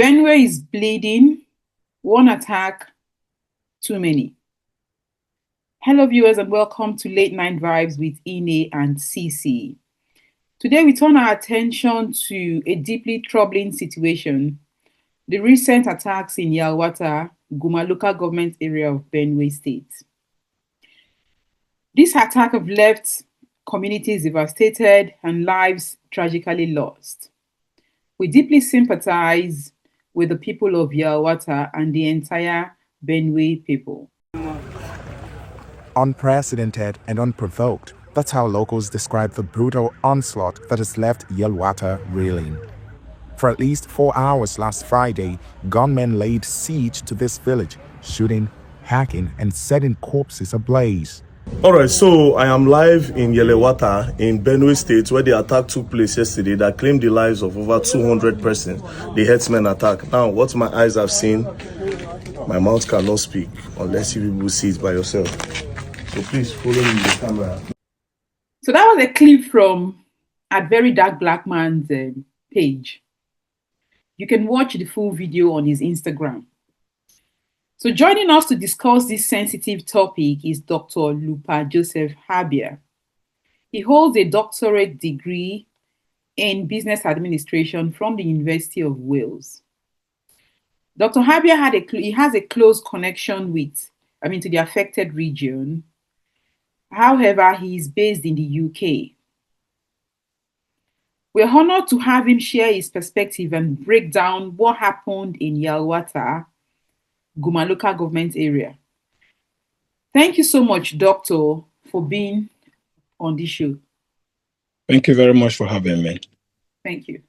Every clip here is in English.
Benue is bleeding. One attack too many. Hello, viewers, and welcome to Late Night Vibes with Ine and Cece. Today, we turn our attention to a deeply troubling situation: the recent attacks in Yelwate, Guma local government area of Benue State. This attack have left communities devastated and lives tragically lost. We deeply sympathize with the people of Yelwate and the entire Benue people. Unprecedented and unprovoked. That's how locals describe the brutal onslaught that has left Yelwate reeling. For at least 4 hours last Friday, gunmen laid siege to this village, shooting, hacking, and setting corpses ablaze. All right, so I am live in Yelwate in Benue State, where the attack took place yesterday that claimed the lives of over 200 persons, the herdsmen attack. Now, what my eyes have seen, my mouth cannot speak unless you people see it by yourself. So please follow me with the camera. So that was a clip from at Very Dark Black Man's page. You can watch the full video on his Instagram. So joining us to discuss this sensitive topic is Dr. Luper Joseph Abyah. He holds a doctorate degree in business administration from the University of Wales. Dr. Abya has a close connection to the affected region. However, he is based in the UK. We're honored to have him share his perspective and break down what happened in Yelwate, Guma local government area. Thank you so much, Doctor, for being on this show. Thank you very much for having me. Thank you.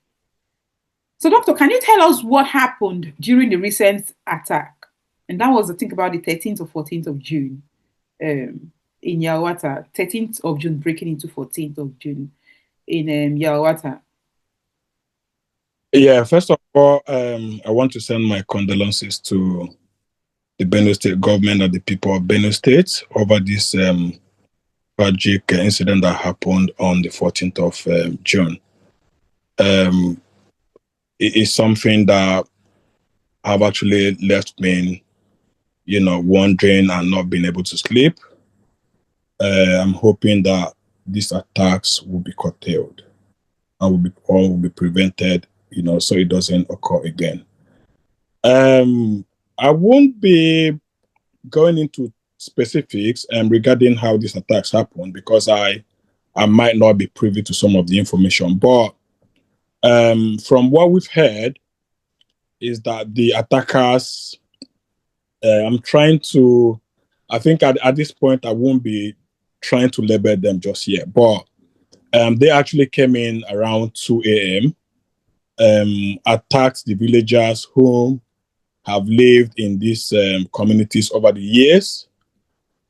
So, Doctor, can you tell us what happened during the recent attack? And that was, I think, about the 13th or 14th of June in Yelwate. 13th of June breaking into 14th of June in Yelwate. Yeah, first of all, I want to send my condolences to the Benue State government and the people of Benue State over this tragic incident that happened on the 14th of June. It is something that have actually left me, wondering and not being able to sleep. I'm hoping that these attacks will be curtailed and will be prevented, so it doesn't occur again. I won't be going into specifics regarding how these attacks happened because I might not be privy to some of the information. But from what we've heard is that the attackers, I think at this point I won't be trying to label them just yet, but they actually came in around 2 a.m., attacked the villagers who have lived in these communities over the years,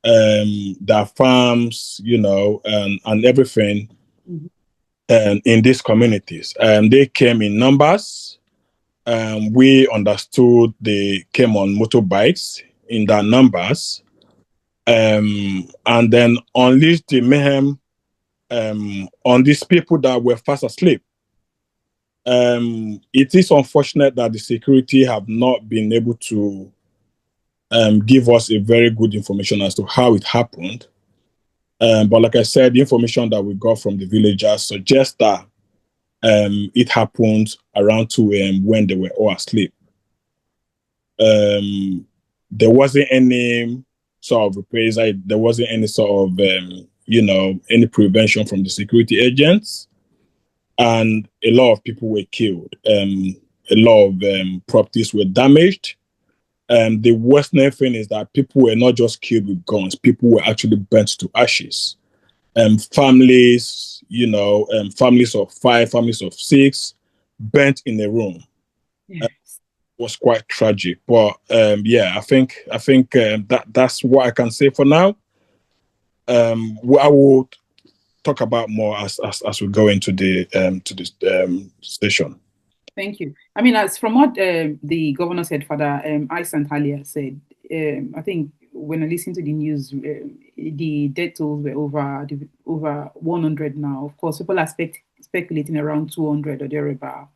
their farms, and everything in these communities. They came in numbers. We understood they came on motorbikes in their numbers, and then unleashed the mayhem on these people that were fast asleep. It is unfortunate that the security have not been able to give us a very good information as to how it happened. But like I said, the information that we got from the villagers suggests that it happened around 2 a.m. when they were all asleep. There wasn't any sort of reprisal. There wasn't any sort of, any prevention from the security agents. And a lot of people were killed. A lot of properties were damaged. The worst thing is that people were not just killed with guns. People were actually burnt to ashes. Families, families of 5, families of 6, burnt in a room. Yes. Was quite tragic. But I think that's what I can say for now. I will talk about more as we go into the station. Thank you. As from what the governor said, Father Isan Halia said, I think when I listened to the news, the death tolls were over 100 now. Of course, people are speculating around 200 or thereabout.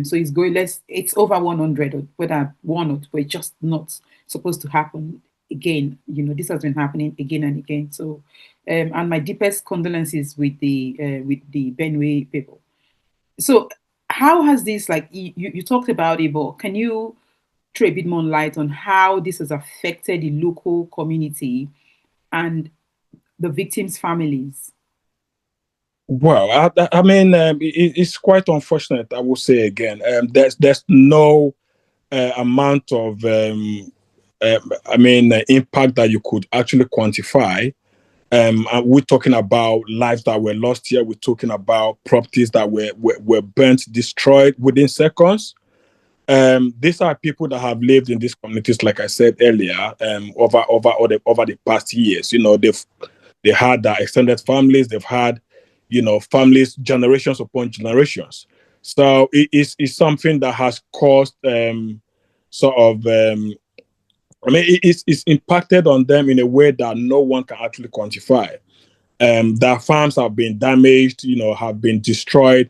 So it's going, it's over 100, or whether one or two, but it's just not supposed to happen again. This has been happening again and again. So, and my deepest condolences with the Benue people. So, how has this, like, you talked about it, but can you throw a bit more light on how this has affected the local community and the victims' families? Well, I mean, it's quite unfortunate. I will say again, there's no amount of impact that you could actually quantify. And we're talking about lives that were lost here. We're talking about properties that were burnt, destroyed within seconds. These are people that have lived in these communities, like I said earlier, over the past years. They had their extended families. They've had, families generations upon generations. So it's something that has caused sort of it's impacted on them in a way that no one can actually quantify. Their farms have been damaged, have been destroyed.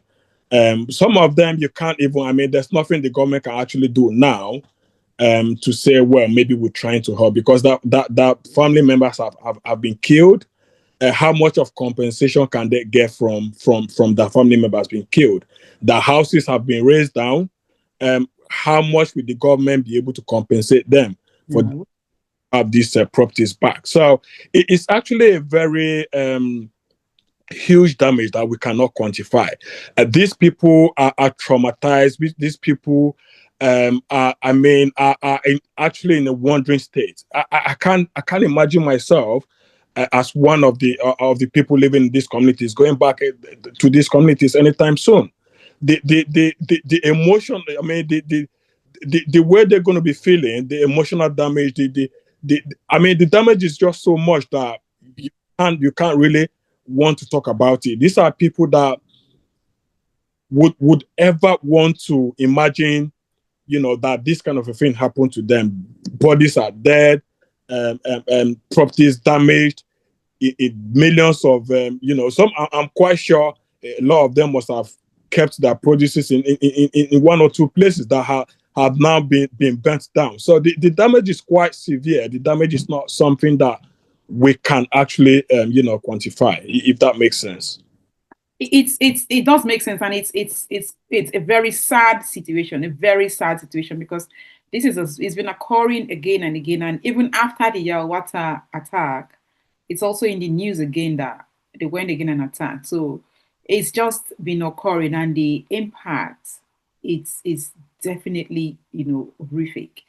Some of them you can't even, there's nothing the government can actually do now to say, well, maybe we're trying to help, because that family members have been killed. How much of compensation can they get from the family members being killed? The houses have been raised down. How much will the government be able to compensate them for have these properties back? So it's actually a very huge damage that we cannot quantify. These people are traumatized. These people actually in a wandering state. I can't imagine myself as one of the people living in these communities going back to these communities anytime soon. The emotion, the way they're going to be feeling, the emotional damage, the damage is just so much that you can't really want to talk about it. These are people that would ever want to imagine, that this kind of a thing happened to them. Bodies are dead, properties damaged, millions of, some, I'm quite sure a lot of them must have kept their produces in one or two places that have now been burnt down. So the damage is quite severe. The damage is not something that we can actually, quantify, if that makes sense. It does make sense, and it's a very sad situation, because it's been occurring again and again, and even after the Yelwate attack, it's also in the news again that they went again and attacked. So it's just been occurring, and the impact it's definitely horrific.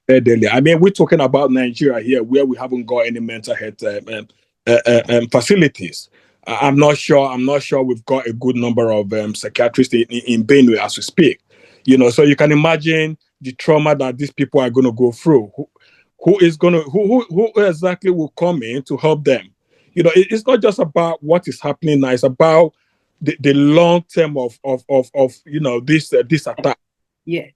We're talking about Nigeria here, where we haven't got any mental health facilities. I'm not sure we've got a good number of psychiatrists in Benue as we speak. So you can imagine the trauma that these people are going to go through. Who exactly will come in to help them? It's not just about what is happening now. It's about the long term of this attack. Yeah.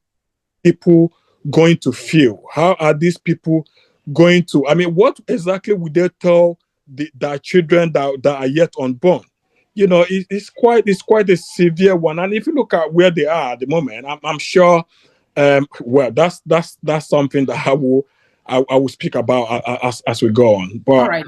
People going to feel? How are these people going to? What exactly would they tell their children that are yet unborn? It's quite a severe one. And if you look at where they are at the moment, I'm sure. Well, that's something that I will speak about as we go on. But all right.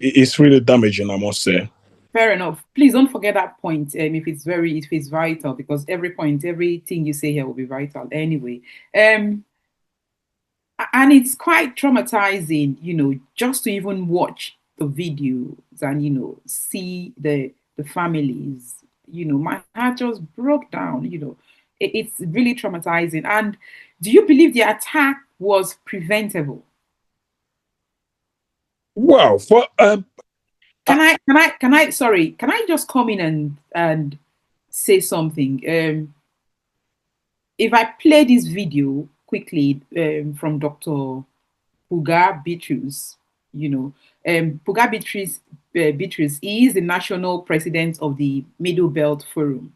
It's really damaging, I must say. Fair enough. Please don't forget that point. If it's vital, because everything you say here will be vital anyway. And it's quite traumatizing, just to even watch the videos and see the families. My heart just broke down. It's really traumatizing. And do you believe the attack was preventable? Well, for can I just come in and say something? If I play this video quickly from Dr. Puga Bitrus, Puga Bitrus is the national president of the Middle Belt Forum.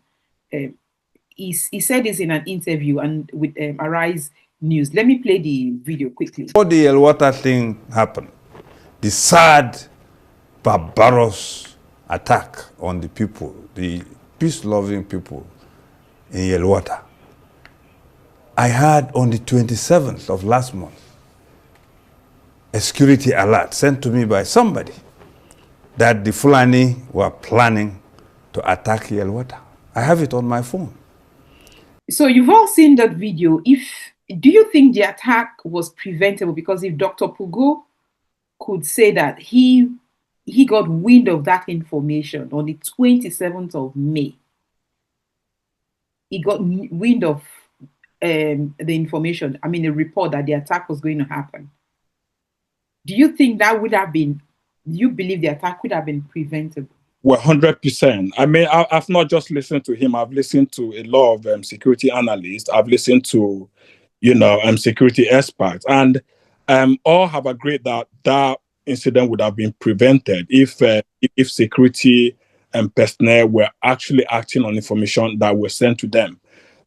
He said this in an interview and with Arise News. Let me play the video quickly. Before the Yelwate thing happened, the sad, barbarous attack on the people, the peace-loving people in Yelwate. I had on the 27th of last month a security alert sent to me by somebody that the Fulani were planning to attack Yelwate. I have it on my phone. So you've all seen that video. Do you think the attack was preventable? Because if Dr. Pugo could say that he got wind of that information on the 27th of May, he got wind of the information, I mean, the report that the attack was going to happen. Do you think that would have been, do you believe the attack could have been preventable? Well, 100%. I mean, I've not just listened to him. I've listened to a lot of security analysts. I've listened to, security experts, and all have agreed that that incident would have been prevented if security and personnel were actually acting on information that was sent to them.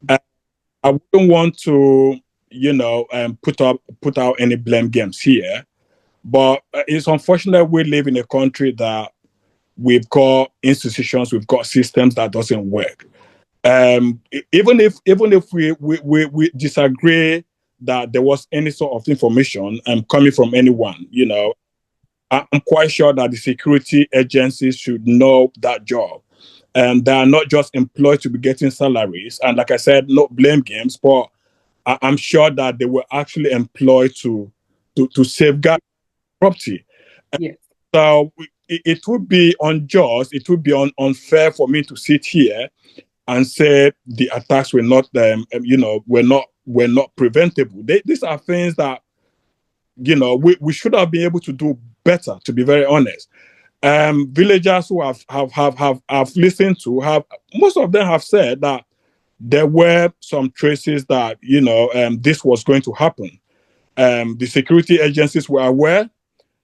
I wouldn't want to, put out any blame games here, but it's unfortunate we live in a country that we've got institutions, we've got systems that doesn't work. Even if we disagree that there was any sort of information coming from anyone, I'm quite sure that the security agencies should know that job. And they are not just employed to be getting salaries. And like I said, no blame games, but I'm sure that they were actually employed to safeguard property. Yes. So it would be unjust, it would be unfair for me to sit here and say the attacks were not, were not preventable. These are things that, we should have been able to do better, to be very honest. Villagers who have listened to, most of them have said that there were some traces that, this was going to happen. The security agencies were aware.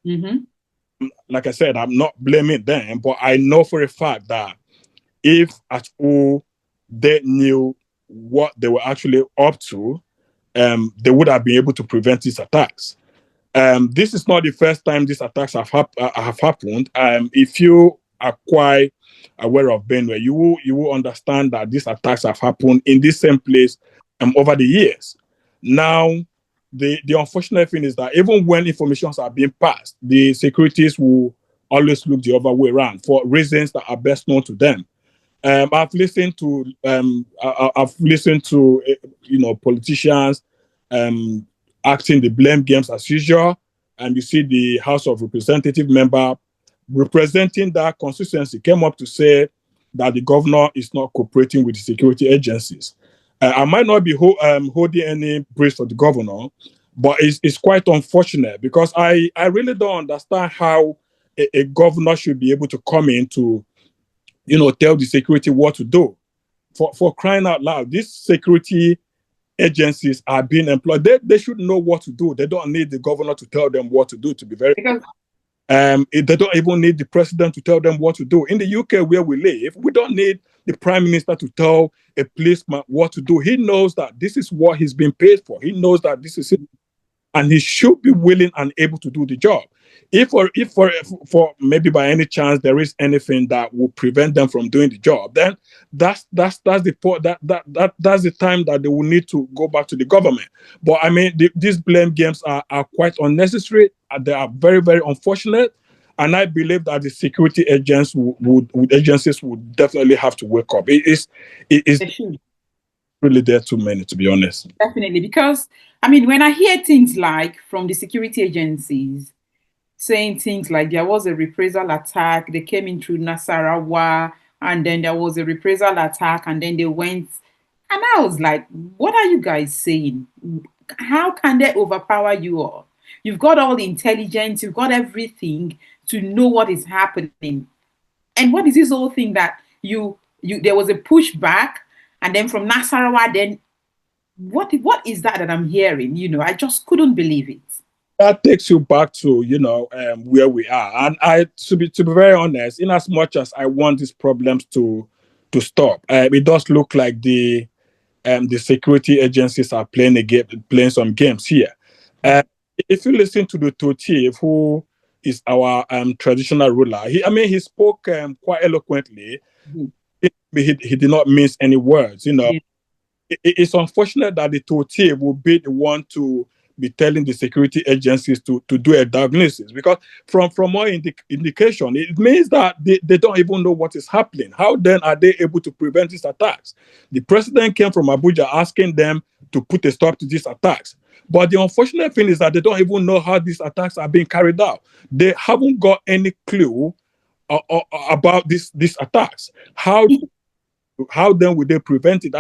Mm-hmm. Like I said, I'm not blaming them, but I know for a fact that if at all they knew what they were actually up to, they would have been able to prevent these attacks. This is not the first time these attacks have happened. If you are quite aware of Benue, you will understand that these attacks have happened in this same place over the years. Now, the unfortunate thing is that even when information are being passed, the securities will always look the other way around for reasons that are best known to them. I've listened to politicians acting the blame games as usual, and you see the House of Representative member representing that constituency came up to say that the governor is not cooperating with the security agencies. I might not be holding any praise for the governor, but it's quite unfortunate because I really don't understand how a governor should be able to come in to, tell the security what to do. For crying out loud, these security agencies are being employed. They should know what to do. They don't need the governor to tell them what to do, to be very honest. They don't even need the president to tell them what to do. In the UK where we live, we don't need the prime minister to tell a policeman what to do. He knows that this is what he's been paid for. He knows that this is it. And he should be willing and able to do the job. If for maybe by any chance there is anything that will prevent them from doing the job, then that's the point. That's the time that they will need to go back to the government. But I mean, these blame games are quite unnecessary. They are very, very unfortunate, and I believe that the security agents agencies would definitely have to wake up. It is really there too many, to be honest. Definitely, because I mean, when I hear things like from the security agencies saying things like there was a reprisal attack, they came in through Nasarawa, and then there was a reprisal attack, and then they went, and I was like, what are you guys saying? How can they overpower you all? You've got all the intelligence, you've got everything to know what is happening. And what is this whole thing that you there was a pushback, and then from Nasarawa, then what is that I'm hearing? I just couldn't believe it. That takes you back to where we are, and to be very honest, in as much as I want these problems to stop, it does look like the security agencies are playing some games here. If you listen to the Totief, who is our traditional ruler, he spoke quite eloquently. Mm-hmm. he did not mince any words. Yeah. It's unfortunate that the Totie will be the one to be telling the security agencies to do a diagnosis, because from more indication, it means that they don't even know what is happening. How then are they able to prevent these attacks? The president came from Abuja asking them to put a stop to these attacks. But the unfortunate thing is that they don't even know how these attacks are being carried out. They haven't got any clue about these attacks. How then would they prevent it?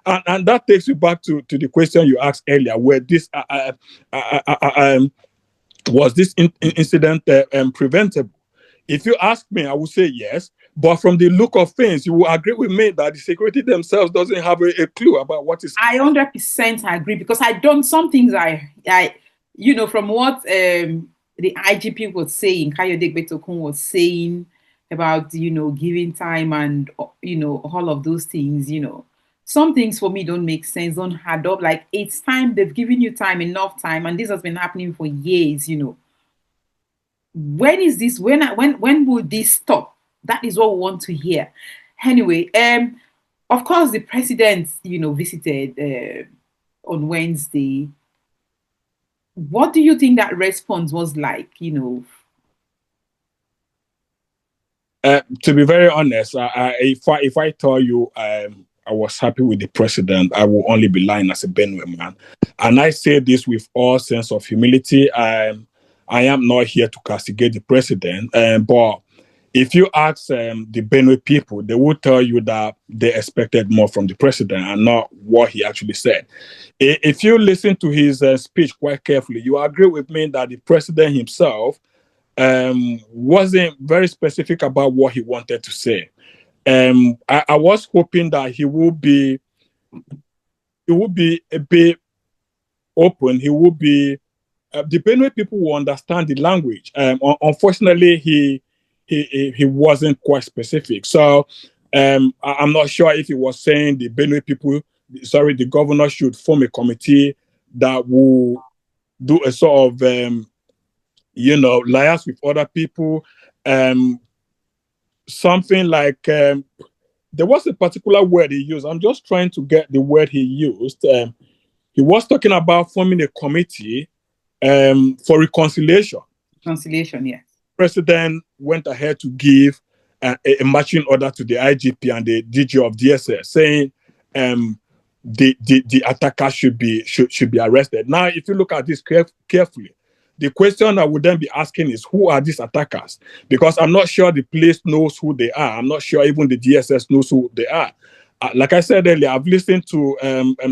And that takes you back to the question you asked earlier, where this was this incident preventable? If you ask me, I would say yes. But from the look of things, you will agree with me that the security themselves doesn't have a clue about what is. I 100% agree, because I done some things from what the IGP was saying, Kayode Betokun was saying about, giving time and, all of those things, some things for me don't make sense, don't add up. Like, it's time, they've given you time, enough time, and this has been happening for years. When is this? When will this stop? That is what we want to hear. Anyway, of course, the president, visited on Wednesday. What do you think that response was like? To be very honest, if I tell you I was happy with the president, I will only be lying as a Benue man. And I say this with all sense of humility. I am not here to castigate the president, but if you ask the Benue people, they will tell you that they expected more from the president and not what he actually said. If you listen to his speech quite carefully, you agree with me that the president himself wasn't very specific about what he wanted to say. I was hoping that he would be a bit open. He would be the Benue people will understand the language. Unfortunately, he wasn't quite specific. So I'm not sure if he was saying the Benue people, the governor should form a committee that will do a sort of liaise with other people. Something like there was a particular word he used. I'm just trying to get the word he used. He was talking about forming a committee for reconciliation. Reconciliation, yes. President went ahead to give a marching order to the IGP and the DG of DSS, saying the attacker should be arrested. Now, if you look at this carefully, the question I would then be asking is, who are these attackers? Because I'm not sure the police knows who they are. I'm not sure even the DSS knows who they are. Like I said earlier, I've listened to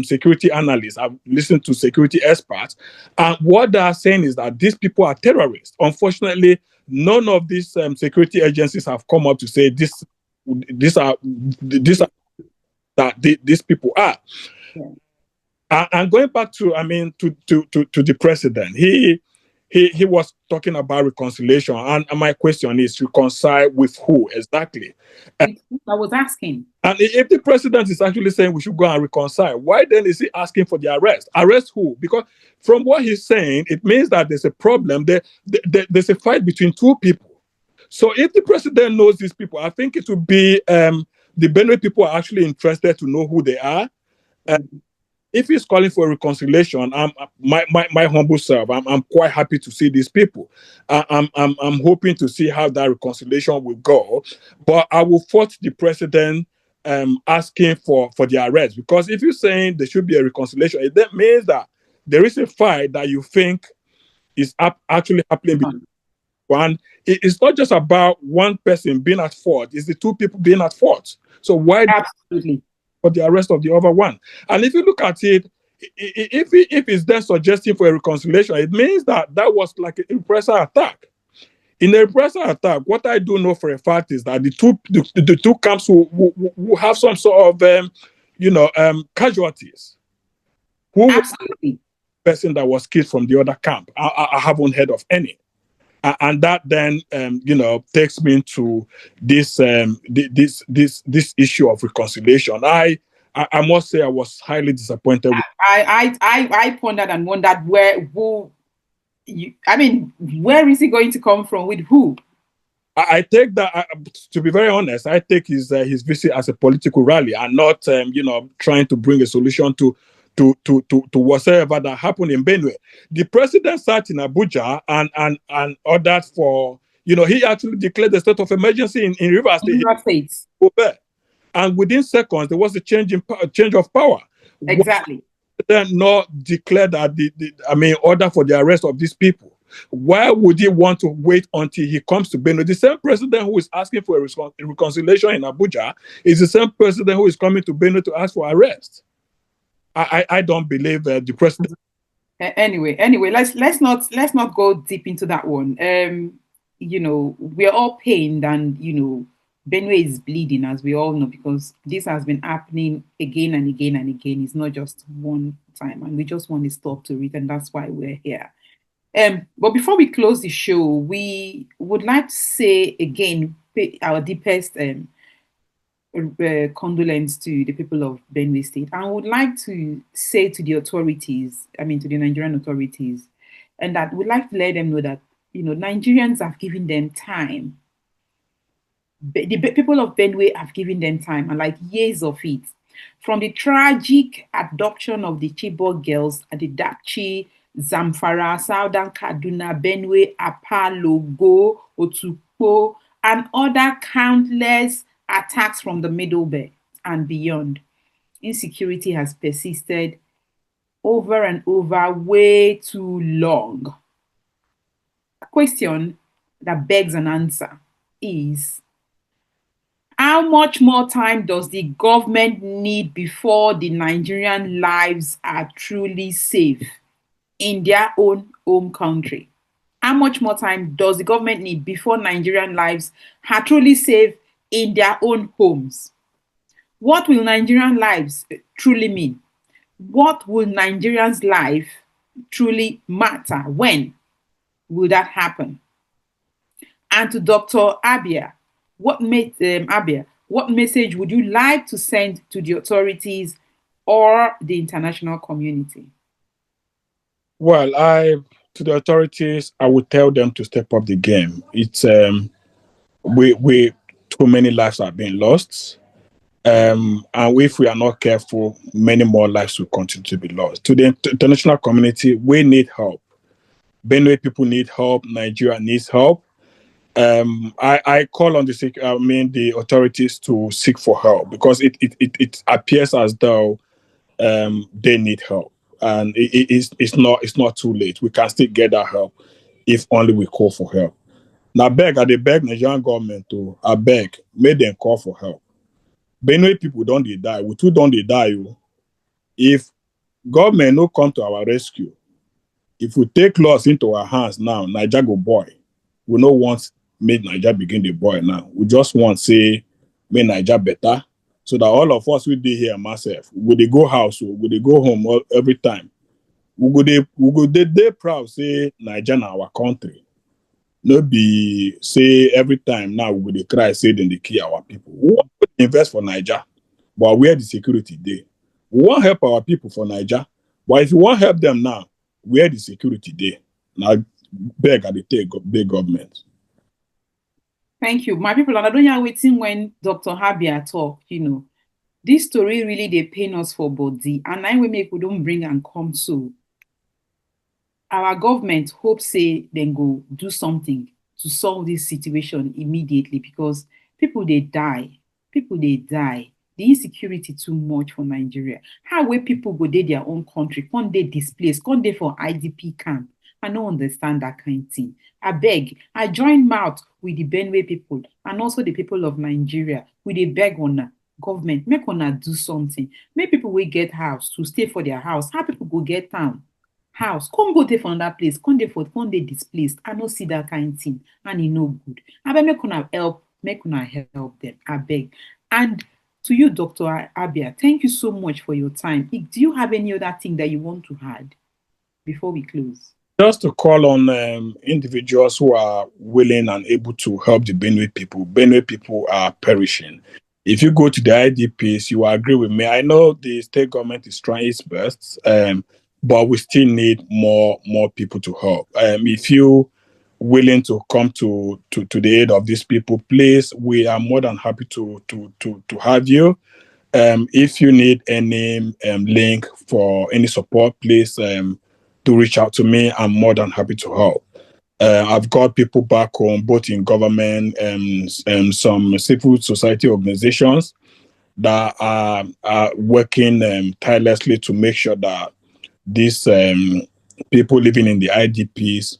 security analysts, I've listened to security experts, and what they are saying is that these people are terrorists. Unfortunately, none of these security agencies have come up to say these people are. Yeah. And going back to the president, he was talking about reconciliation, and my question is, reconcile with who exactly? I was asking. And if the president is actually saying we should go and reconcile, why then is he asking for the arrest? Arrest who? Because from what he's saying, it means that there's a problem. There's a fight between two people. So if the president knows these people, I think it would be the Benue people are actually interested to know who they are. If he's calling for reconciliation, my humble self, I'm quite happy to see these people. I'm hoping to see how that reconciliation will go. But I will fault the president asking for the arrest, because if you're saying there should be a reconciliation, it that means that there is a fight that you think is actually happening between one. It's not just about one person being at fault; it's the two people being at fault. So why absolutely for the arrest of the other one? And if you look at it, if it's then suggesting for a reconciliation, it means that was like a repressor attack. In a repressor attack, what I do know for a fact is that the two camps will have some sort of casualties. Who absolutely person that was killed from the other camp? I haven't heard of any. And that then, takes me to this issue of reconciliation. I must say I was highly disappointed. I pondered and wondered where is he going to come from, with who? I take that, to be very honest, I take his visit as a political rally and not, trying to bring a solution to whatever that happened in Benue. The president sat in Abuja and ordered for, he actually declared the state of emergency in Rivers State. River States. And within seconds, there was a change of power. Exactly. Then not declared that order for the arrest of these people. Why would he want to wait until he comes to Benue? The same president who is asking for a reconciliation in Abuja is the same president who is coming to Benue to ask for arrest. I don't believe the president. Anyway, let's not go deep into that one. We're all pained, and Benue is bleeding, as we all know, because this has been happening again and again and again. It's not just one time, and we just want to stop to it, and that's why we're here. But before we close the show, we would like to say again our deepest condolence to the people of Benue State, and would like to say to the authorities, to the Nigerian authorities, and that we'd like to let them know that Nigerians have given them time. The people of Benue have given them time, and like years of it, from the tragic abduction of the Chibok girls at the Dakchi, Zamfara, Southern Kaduna, Benue, Apa, Logo, Otukpo, and other countless attacks from the Middle Belt and beyond. Insecurity has persisted over and over way too long. A question that begs an answer is, how much more time does the government need before the Nigerian lives are truly safe in their own home country? How much more time does the government need before Nigerian lives are truly safe in their own homes? What will Nigerian lives truly mean? What will Nigerians' life truly matter? When will that happen? And to Dr. Abya, what message would you like to send to the authorities or the international community? Well, to the authorities, I would tell them to step up the game. It's we too many lives are being lost, and if we are not careful, many more lives will continue to be lost. To the international community, we need help. Benue people need help. Nigeria needs help. I call on the authorities to seek for help, because it appears as though they need help, and it's not too late. We can still get that help if only we call for help. Now, I beg Nigerian government to make them call for help. Benue people don't they die. We too don't they die. If government no come to our rescue, if we take laws into our hands now, Niger go boy. We no want make Niger begin the boy now. We just want say make Niger better, so that all of us will be here myself. We they go house, we they go home every time. We go they proud say Niger na our country. No be say every time now we dey cry say then they kill our people. We want to invest for Niger, but where the security dey? We want help our people for Niger, but if you want help them now, where the security dey? Now beg at the big government. Thank you, my people. And I don't know waiting when Dr. Abya talk. This story really they pain us for body, and I will make we don't bring and come so. Our government hope say then go do something to solve this situation immediately, because people they die. The insecurity too much for Nigeria. How will people go to their own country? Can't they displaced? Can't they for IDP camp? I don't understand that kind of thing. I beg, I join mouth with the Benue people and also the people of Nigeria. We they beg on government, make on do something. Make people will get house to stay for their house. How people go get town? House, come go there from that place, come they displaced. I don't see that kind of thing, and it no good. I beg make una help them. I beg. And to you, Dr. Abya, thank you so much for your time. Do you have any other thing that you want to add before we close? Just to call on individuals who are willing and able to help the Benue people. Benue people are perishing. If you go to the IDPs, you will agree with me. I know the state government is trying its best, but we still need more people to help. If you willing to come to the aid of these people, please, we are more than happy to have you. If you need any link for any support, please do reach out to me. I'm more than happy to help. I've got people back home, both in government and some civil society organizations that are working tirelessly to make sure that these people living in the IDPs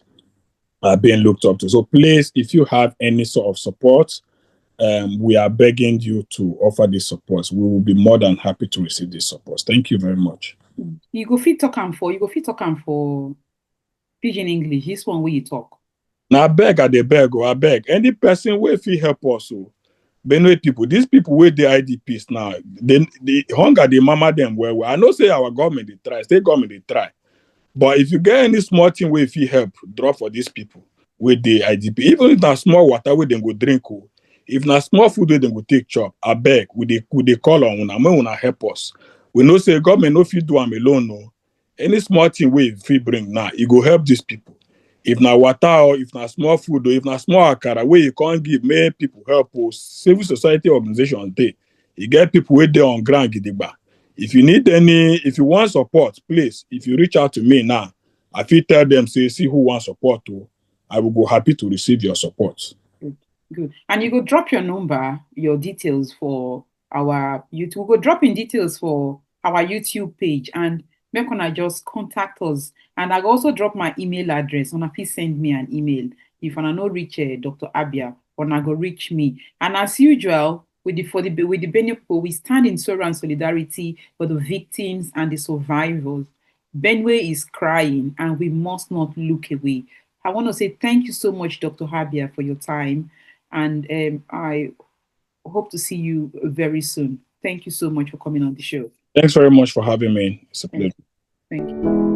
are being looked up to. So please, if you have any sort of support, we are begging you to offer this support. We will be more than happy to receive this support. Thank you very much. You go fit talk am for pidgin English. This one where you talk. Now I beg, I beg. Any person where fit help us, Benue people, these people with the IDPs now, the hunger, the mama them well. I know say our government they try, state government they try. But if you get any small thing where if you help, drop for these people with the IDP, even if na small water where they go drink, if na small food where they go take chop, I beg, we they call on una, may una help us. We know say government no fit do am alone, no. Any small thing where if we bring now, it go help these people. If na water or if na small food or if na small akara where you can't give, may people help us. Civil society organizations they. You get people where they on ground gidigba. If you need if you want support, please, if you reach out to me now, I feel tell them, say, see who wants support to, I will go happy to receive your support. Good. And you go drop your number, your details for our YouTube. We'll go drop in details for our YouTube page and make una just contact us. And I'll also drop my email address. Una please send me an email. If I no reach Dr. Abya, una go reach me. And as usual, with the Benue people, we stand in sorrow and solidarity for the victims and the survivors. Benue is crying, and we must not look away. I want to say thank you so much, Dr. Abya, for your time, and I hope to see you very soon. Thank you so much for coming on the show. Thanks very much for having me. It's a pleasure. Thank you.